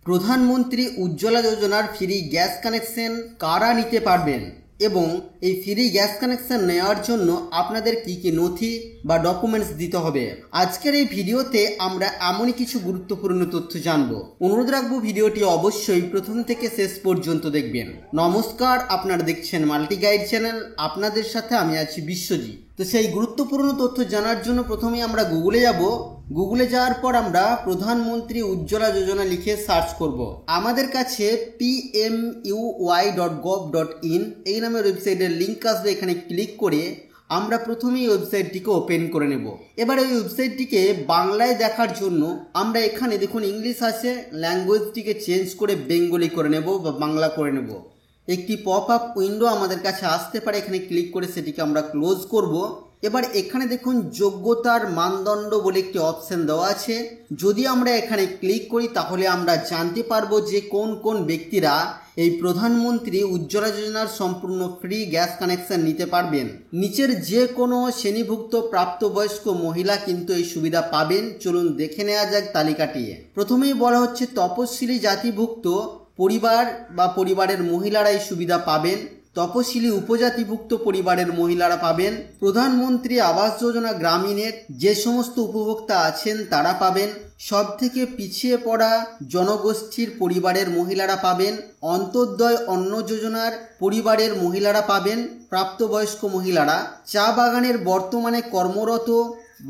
প্রধানমন্ত্রী উজ্জ্বলা যোজনার free gas connection কারা নিতে পারবেন এবং এই ফ্রি গ্যাস কানেকশন নেওয়ার জন্য আপনাদের কি কি নথি বা ডকুমেন্টস দিতে হবে। আজকের এই ভিডিওতে আমরা এমনই কিছু গুরুত্বপূর্ণ তথ্য জানব। অনুরোধ রাখবো ভিডিওটি অবশ্যই প্রথম থেকে শেষ পর্যন্ত দেখবেন। নমস্কার, আপনারা দেখছেন মাল্টি গাইড চ্যানেল, আপনাদের সাথে আমি আছি বিশ্বজিৎ। তো সেই গুরুত্বপূর্ণ তথ্য জানার জন্য প্রথমে আমরা গুগলে যাব। গুগলে যাওয়ার পর আমরা প্রধানমন্ত্রী উজ্জ্বলা যোজনা লিখে সার্চ করব। আমাদের কাছে pmuy.gov.in এই নামের ওয়েবসাইটের লিঙ্ক আসবে। এখানে ক্লিক করে আমরা প্রথমেই ওয়েবসাইটটিকে ওপেন করে নেব। এবার এই ওয়েবসাইটটিকে বাংলায় দেখার জন্য আমরা এখানে দেখুন ইংলিশ আছে, ল্যাঙ্গুয়েজটিকে চেঞ্জ করে বেঙ্গলি করে নেব বা বাংলা করে নেব। একটি পপ আপ উইন্ডো আমাদের কাছে আসতে পারে, এখানে ক্লিক করে সেটিকে আমরা ক্লোজ করব। এবার এখানে দেখুন যোগ্যতার মানদণ্ড বলে একটি অপশন দেওয়া আছে। যদি আমরা এখানে ক্লিক করি তাহলে আমরা জানতে পারবো যে কোন কোন ব্যক্তিরা এই প্রধানমন্ত্রী উজ্জ্বলা যোজনার সম্পূর্ণ ফ্রি গ্যাস কানেকশন নিতে পারবেন। নিচের যে কোনো শ্রেণীভুক্ত প্রাপ্তবয়স্ক মহিলা কিন্তু এই সুবিধা পাবেন। চলুন দেখে নেওয়া যাক তালিকাটি। প্রথমেই বলা হচ্ছে তপশিলি জাতিভুক্ত পরিবার বা পরিবারের মহিলারা এই সুবিধা পাবেন। তপশিলি উপজাতিভুক্ত পরিবারের মহিলারা পাবেন। প্রধানমন্ত্রী আবাস যোজনা গ্রামীণের যে সমস্ত উপভোক্তা আছেন তারা পাবেন। সব থেকে পিছিয়ে পড়া জনগোষ্ঠীর পরিবারের মহিলারা পাবেন। অন্তর্দয় অন্ন যোজনার পরিবারের মহিলারা পাবেন। প্রাপ্তবয়স্ক মহিলারা চা বাগানের বর্তমানে কর্মরত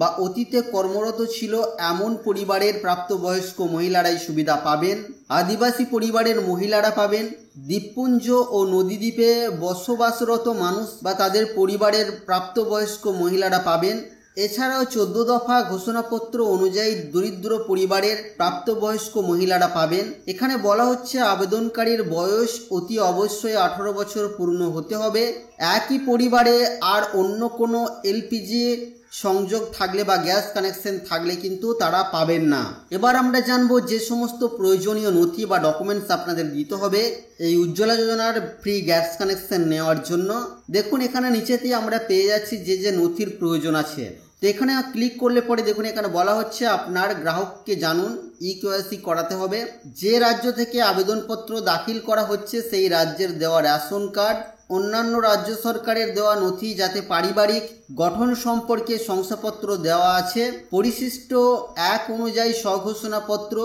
বা অতীতে কর্মরত ছিল এমন পরিবারের প্রাপ্তবয়স্ক মহিলারাই সুবিধা পাবেন। আদিবাসী পরিবারের মহিলারা পাবেন। দ্বীপপুঞ্জ ও নদীদ্বীপে বসবাসরত মানুষ বা তাদের পরিবারের প্রাপ্তবয়স্ক মহিলারা পাবেন। এছাড়াও 14 দফা ঘোষণাপত্র অনুযায়ী দরিদ্র পরিবারের প্রাপ্তবয়স্ক মহিলারা পাবেন। এখানে বলা হচ্ছে আবেদনকারীর বয়স অতি অবশ্যই 18 বছর পূর্ণ হতে হবে। একই পরিবারে আর অন্য কোনো এলপিজি সংযোগ থাকলে বা গ্যাস কানেকশন থাকলে কিন্তু তারা পাবেন না। এবার আমরা জানবো যে সমস্ত প্রয়োজনীয় নথি বা ডকুমেন্টস আপনাদের দিতে হবে এই উজ্জ্বলা যোজনার ফ্রি গ্যাস কানেকশন নেওয়ার জন্য। দেখুন এখানে নিচেতেই আমরা পেয়ে যাচ্ছি যে যে নথির প্রয়োজন আছে। তো এখানে ক্লিক করলে পরে দেখুন এখানে বলা হচ্ছে আপনার গ্রাহককে জানুন ইকেওয়াইসি করাতে হবে। যে রাজ্য থেকে আবেদনপত্র দাখিল করা হচ্ছে সেই রাজ্যের দেওয়া রেশন কার্ড, অন্যান্য রাজ্য সরকারের দেওয়া নথি যাতে পারিবারিক গঠন সম্পর্কে শংসাপত্র দেওয়া আছে, পরিশিষ্ট 1 অনুযায়ী স্বঘোষণাপত্র,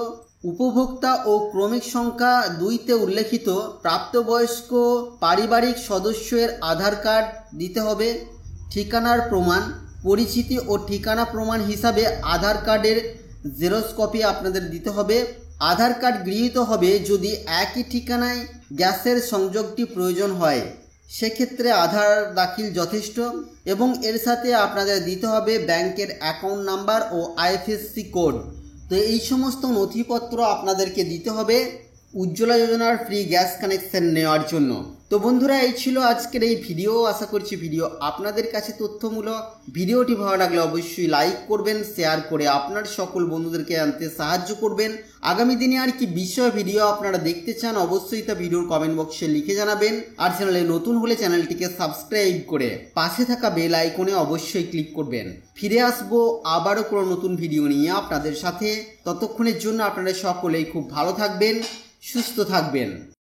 উপভোক্তা ও ক্রমিক সংখ্যা 2-তে উল্লেখিত প্রাপ্তবয়স্ক পারিবারিক সদস্যের আধার কার্ড দিতে হবে, ঠিকানার প্রমাণ, পরিচিতি ও ঠিকানা প্রমাণ হিসাবে আধার কার্ডের জেরক্স কপি আপনাদের দিতে হবে। আধার কার্ড গৃহীত হবে যদি একই ঠিকানায় গ্যাসের সংযোগটি প্রয়োজন হয়, সেক্ষেত্রে আধার দাখিল যথেষ্ট। এবং এর সাথে আপনাদের দিতে হবে ব্যাংকের অ্যাকাউন্ট নাম্বার ও আইএফএসসি কোড। তো এই সমস্ত নথিপত্র আপনাদেরকে দিতে হবে উজ্জ্বলা যোজনার ফ্রি গ্যাস কানেকশন নেওয়ার জন্য। তো বন্ধুরা এই ছিল আজকের এই ভিডিও। আশা করছি ভিডিও আপনাদের কাছে তথ্যমূলক। ভিডিওটি ভালো লাগলে অবশ্যই লাইক করবেন, শেয়ার করে আপনার সকল বন্ধুদেরকে আনতে সাহায্য করবেন। আগামী দিনে আর কি বিষয় ভিডিও আপনারা দেখতে চান অবশ্যই তা ভিডিওর কমেন্ট বক্সে লিখে জানাবেন। আর চ্যানেলে নতুন হলে চ্যানেলটিকে সাবস্ক্রাইব করে পাশে থাকা বেল আইকনে অবশ্যই ক্লিক করবেন। ফিরে আসবো আবারও কোনো নতুন ভিডিও নিয়ে আপনাদের সাথে। ততক্ষণের জন্য আপনারা সকলেই খুব ভালো থাকবেন, সুস্থ থাকবেন।